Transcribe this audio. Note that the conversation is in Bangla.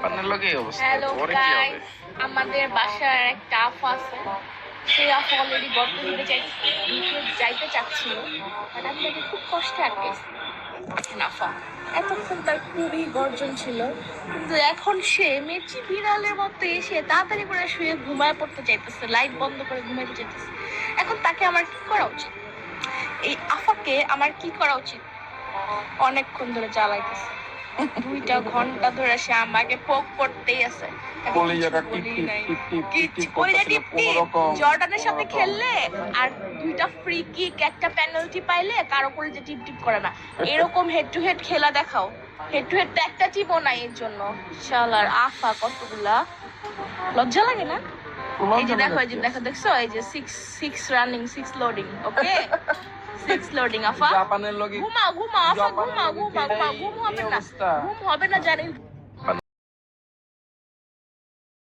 পানের লগে এই অবস্থা, হ্যালো পরে কি হবে? গাইস, আমাদের বাসার একটা আফা আছে। সেই আফা অলরেডি গর্ত দিতে যাইতে চাচ্ছিল, বাট আমি তাকে খুব কষ্টে আটকেছি। আফা এতক্ষণ তার খুবই গর্জন ছিল, কিন্তু এখন সে মেচি বিড়ালের মতো এসে তাড়াতাড়ি করে শুয়ে ঘুমায় পড়তে চাইতেছে, লাইট বন্ধ করে ঘুমাইতে চাইতেছে। এখন তাকে আমার কি করা উচিত? এই আফাকে আমার কি করা উচিত? অনেকক্ষণ ধরে জ্বালাইতেছে, 2টা ঘন্টা ধরে সে আমাকে পোক করতেই আছে। কলিজাটা টিপ টিপ টিপ টিপ টিপ টিপ করতেছিল কোনরকম। জর্ডানের সাথে খেললে আর 2টা ফ্রি কিক, একটা পেনাল্টি পাইলে কারো কলিজা টিপ টিপ করে না। এরকম হেড টু হেড খেলা দেখাও। হেড টু হেড তো একটা টিমও নাই এর জন্য। শালার আফা কতগুলা, লজ্জা লাগে না? এই যে দেখো, এই যে দেখো, দেখছো এই যে 6 রানিং, 6 লোডিং। ওকে, 6 লোডিং। আফা জাপানের লগে ঘুমাও ঘুমাও, আফা ঘুমাও ঘুমাও ঘুমাও, ঘুম হবে না, ঘুম হবে না জানি।